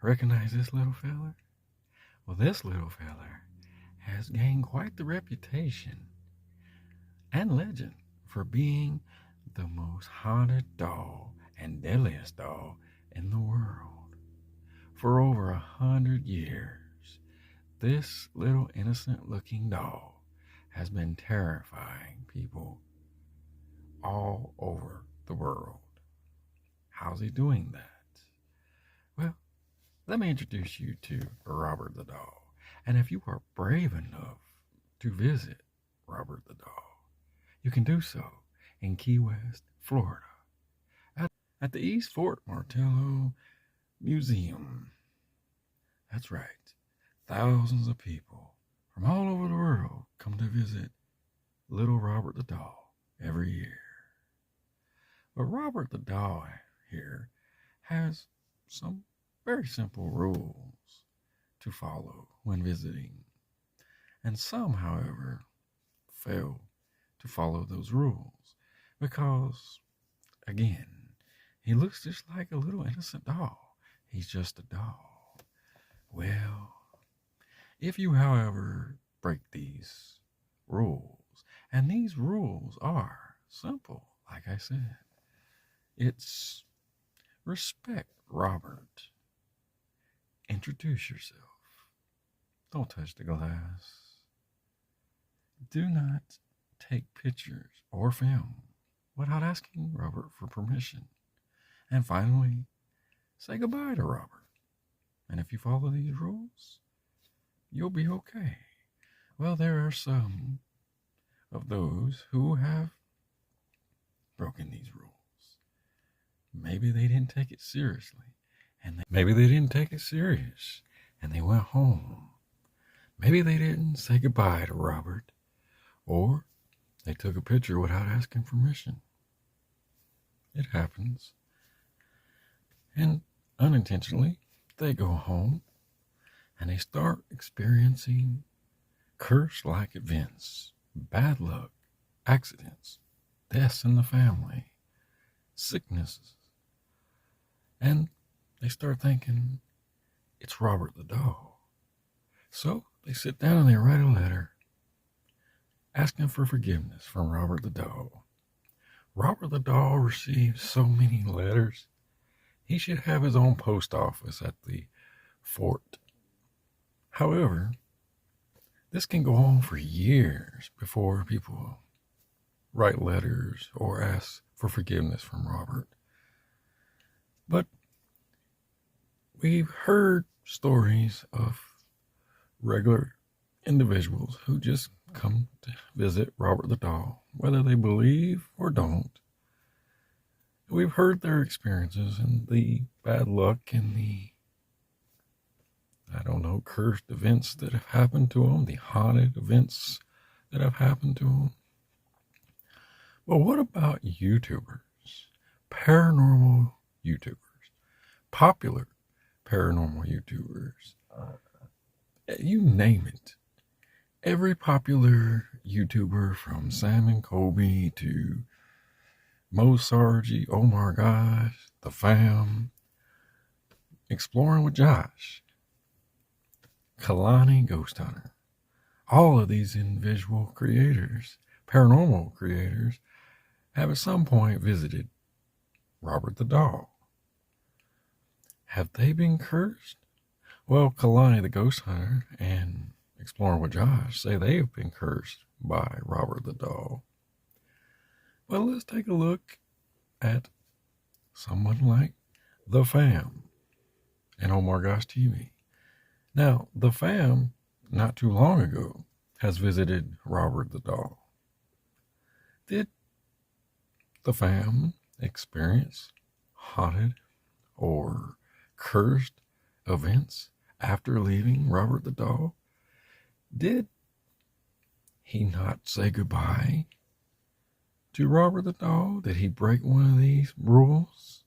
Recognize this little feller? Well, this little feller has gained quite the reputation and legend for being the most haunted doll and deadliest doll in the world. For over 100 years, this little innocent looking doll has been terrifying people all over the world. How's he doing that? Well, let me introduce you to Robert the Doll. And if you are brave enough to visit Robert the Doll, you can do so in Key West, Florida, at the East Fort Martello Museum. That's right. Thousands of people from all over the world come to visit little Robert the Doll every year. But Robert the Doll here has some very simple rules to follow when visiting. And some, however, fail to follow those rules because, again, he looks just like a little innocent doll. He's just a doll. Well, if you, however, break these rules, and these rules are simple, like I said, it's respect Robert. Introduce yourself. Don't touch the glass. Do not take pictures or film without asking Robert for permission. And finally, say goodbye to Robert. And if you follow these rules, you'll be okay. Well, there are some of those who have broken these rules. Maybe they didn't take it seriously. Maybe they didn't take it serious and they went home. Maybe they didn't say goodbye to Robert, or they took a picture without asking permission. It happens. And unintentionally, they go home and they start experiencing curse-like events, bad luck, accidents, deaths in the family, sicknesses. And they start thinking, it's Robert the Doll. So they sit down and they write a letter asking for forgiveness from Robert the Doll. Robert the Doll receives so many letters. He should have his own post office at the fort. However, this can go on for years before people write letters or ask for forgiveness from Robert. But we've heard stories of regular individuals who just come to visit Robert the Doll, whether they believe or don't. We've heard their experiences and the bad luck and the, cursed events that have happened to them, the haunted events that have happened to them. But what about YouTubers? Paranormal YouTubers. Popular paranormal YouTubers. You name it. Every popular YouTuber from Sam and Colby to Mo Sargi, oh my gosh, The Fam, Exploring with Josh, Kalani Ghost Hunter. All of these individual creators, paranormal creators, have at some point visited Robert the Doll. Have they been cursed? Well, Kalani the Ghost Hunter and Exploring with Josh say they have been cursed by Robert the Doll. Well, let's take a look at someone like The Fam and Oh My Gosh TV. Now, The Fam, not too long ago, has visited Robert the Doll. Did The Fam experience haunted or cursed events after leaving Robert the Doll? Did he not say goodbye to Robert the Doll? Did he break one of these rules?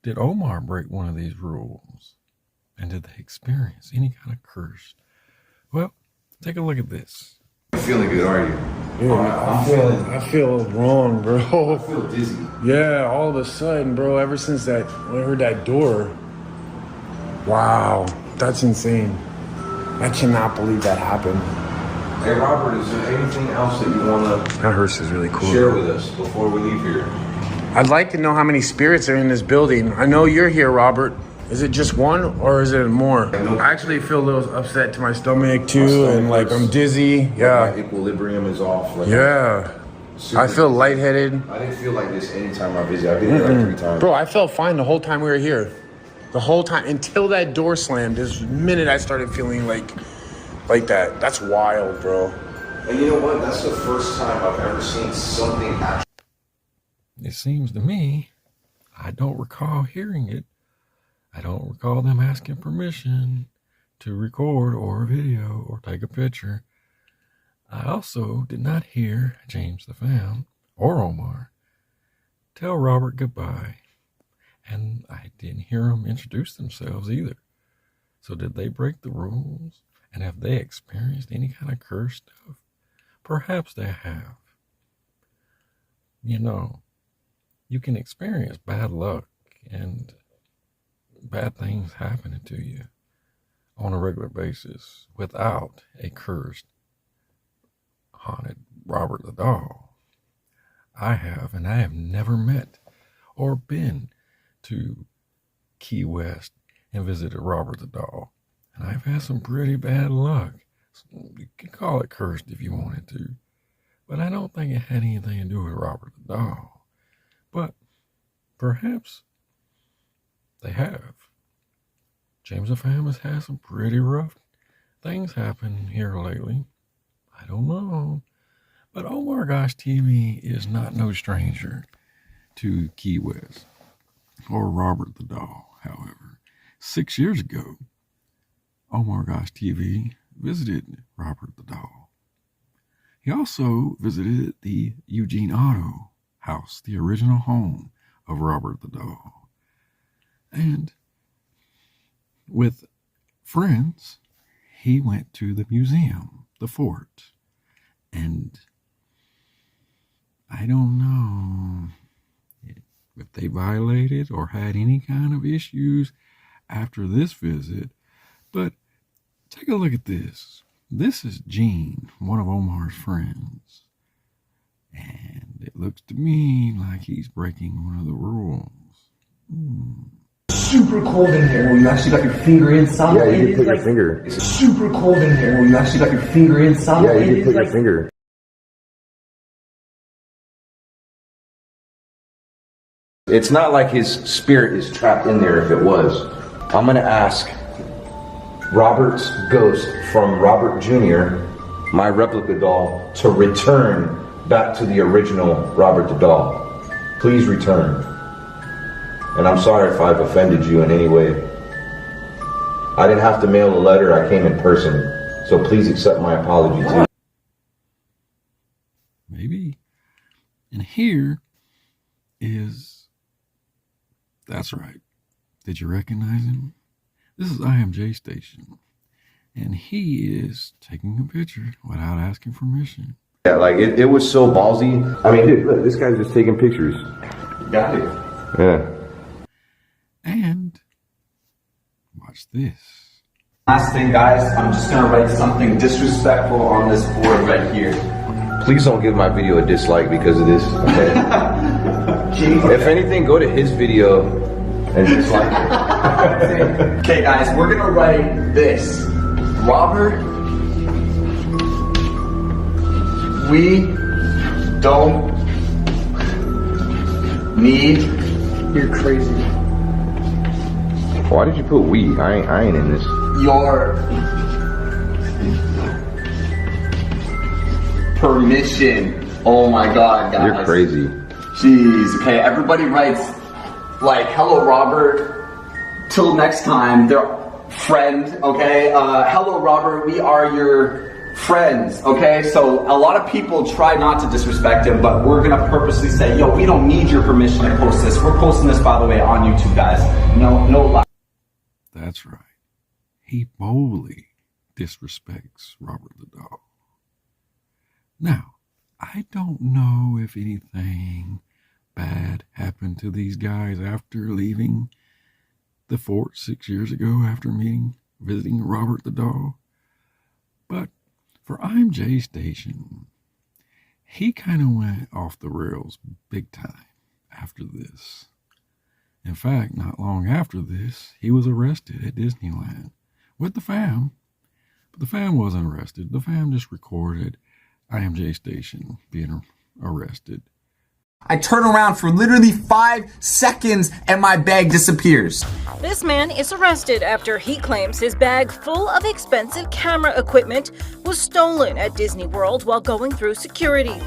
Did Omar break one of these rules? And did they experience any kind of curse? Well, take a look at this. You feeling good, are you? Yeah, I feel wrong, bro. I feel dizzy. Yeah, all of a sudden, bro, ever since when I heard that door, Wow, that's insane. I cannot believe that happened. Hey Robert, is there anything else that you want to That hearse is really cool. share with us before we leave here? I'd like to know how many spirits are in this building. I know you're here, Robert. Is it just one or is it more? I actually feel a little upset to my stomach too, and like I'm dizzy. Yeah. My equilibrium is off. Like, Yeah. I feel lightheaded. I didn't feel like this anytime I visit. I've been here like 3 times. Bro, I felt fine the whole time we were here. The whole time until that door slammed. This minute I started feeling like that. That's wild, bro. And you know what? That's the first time I've ever seen something actually. It seems to me, I don't recall hearing it. I don't recall them asking permission to record or video or take a picture. I also did not hear James the Fan or Omar tell Robert goodbye. And I didn't hear them introduce themselves either. So did they break the rules? And have they experienced any kind of curse stuff? Perhaps they have. You know, you can experience bad luck and bad things happening to you on a regular basis without a cursed, haunted Robert the Doll. I have, and I have never met or been to Key West and visited Robert the Doll. And I've had some pretty bad luck. You can call it cursed if you wanted to. But I don't think it had anything to do with Robert the Doll. But perhaps they have. James the Fam has had some pretty rough things happen here lately. I don't know. But Omar Gosh TV is not no stranger to Key West or Robert the Doll, however. 6 years ago, Omar Gosh TV visited Robert the Doll. He also visited the Eugene Otto house, the original home of Robert the Doll. And with friends, he went to the museum, the fort. And I don't know if they violated or had any kind of issues after this visit, but take a look at this. This is Gene, one of Omar's friends. And it looks to me like he's breaking one of the rules. Super cold in here. Well, you actually got your finger in some. Yeah, you can put your finger. It's super cold in here. Well, you actually got your finger in some. Yeah, you can put your finger. It's not like his spirit is trapped in there if it was. I'm going to ask Robert's ghost from Robert Jr., my replica doll, to return back to the original Robert the Doll. Please return. And I'm sorry if I've offended you in any way. I didn't have to mail a letter, I came in person. So please accept my apology too. Maybe. And here is, that's right. Did you recognize him? This is IMJ Station. And he is taking a picture without asking permission. Yeah, like it was so ballsy. I mean, dude, look, this guy's just taking pictures. Got it. Yeah. And watch this. Last thing, guys, I'm just gonna write something disrespectful on this board right here. Please don't give my video a dislike because of this. Okay? If anything, go to his video and dislike it. Okay, guys, we're gonna write this. Robert, we don't need. You're crazy. Why did you put we? I ain't in this. Your permission. Oh my God, guys. You're crazy. Jeez. Okay, everybody writes like, "Hello, Robert. Till next time." They're friend. Okay. Hello, Robert. We are your friends. Okay. So a lot of people try not to disrespect him, but we're gonna purposely say, "Yo, we don't need your permission to post this." We're posting this, by the way, on YouTube, guys. No lie. That's right. He boldly disrespects Robert the Doll. Now, I don't know if anything bad happened to these guys after leaving the fort 6 years ago after visiting Robert the dog. But for IMJ Station, he kind of went off the rails big time after this. In fact, not long after this, he was arrested at Disneyland with the fam. But the fam wasn't arrested. The fam just recorded IMJ Station being arrested. I turn around for literally 5 seconds and my bag disappears. This man is arrested after he claims his bag full of expensive camera equipment was stolen at Disney World while going through security.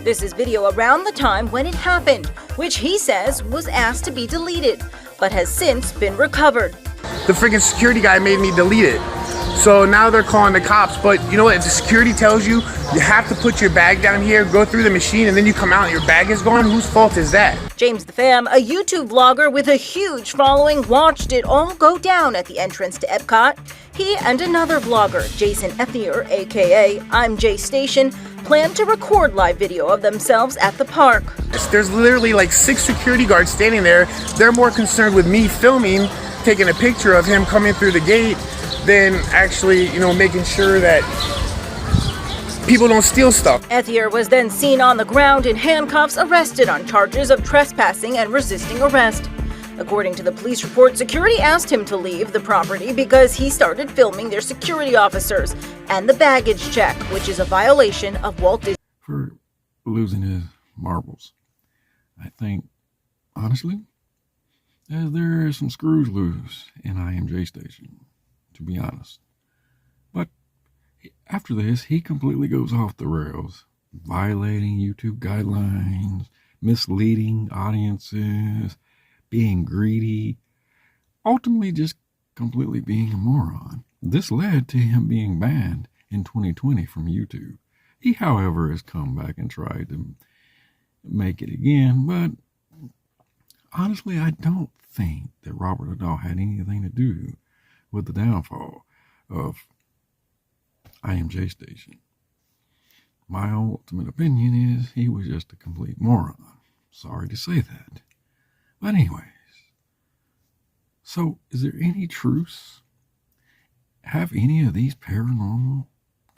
This is video around the time when it happened, which he says was asked to be deleted, but has since been recovered. The freaking security guy made me delete it. So now they're calling the cops, but you know what? If the security tells you have to put your bag down here, go through the machine, and then you come out and your bag is gone, whose fault is that? James the Fam, a YouTube vlogger with a huge following, watched it all go down at the entrance to Epcot. He and another vlogger, Jason Ethier, aka I'm Jay Station, plan to record live video of themselves at the park. There's literally like 6 security guards standing there. They're more concerned with me filming, taking a picture of him coming through the gate, than actually, making sure that people don't steal stuff. Ethier was then seen on the ground in handcuffs, arrested on charges of trespassing and resisting arrest. According to the police report, security asked him to leave the property because he started filming their security officers and the baggage check, which is a violation of Walt Disney. For losing his marbles. I think, honestly, there are some screws loose in IMJ Station, to be honest. But after this, he completely goes off the rails, violating YouTube guidelines, misleading audiences, being greedy, ultimately just completely being a moron. This led to him being banned in 2020 from YouTube. He, however, has come back and tried to make it again, but honestly, I don't think that Robert the Dog had anything to do with the downfall of IMJ Station. My ultimate opinion is he was just a complete moron. Sorry to say that. But anyways, so is there any truth? Have any of these paranormal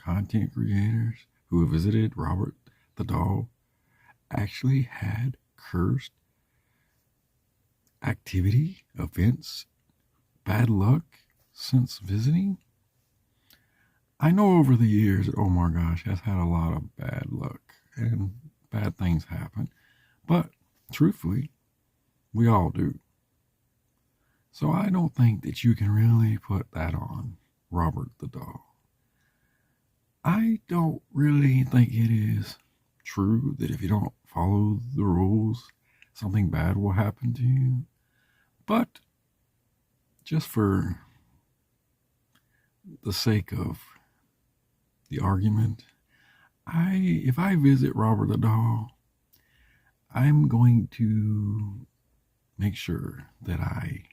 content creators who have visited Robert the Dog actually had cursed activity, events, bad luck since visiting? I know over the years that, oh my gosh, has had a lot of bad luck and bad things happen. But truthfully, we all do. So I don't think that you can really put that on Robert the Dog. I don't really think it is true that if you don't follow the rules, something bad will happen to you. But just for the sake of the argument, if I visit Robert the Dog, I'm going to make sure that I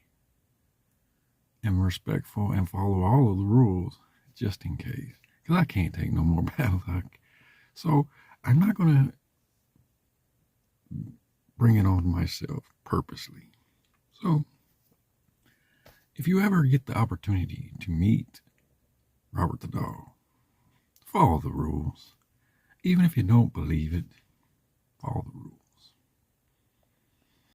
am respectful and follow all of the rules just in case, because I can't take no more bad luck. So I'm not going to bring it on myself purposely. So if you ever get the opportunity to meet Robert the Dog, follow the rules. Even if you don't believe it, follow the rules.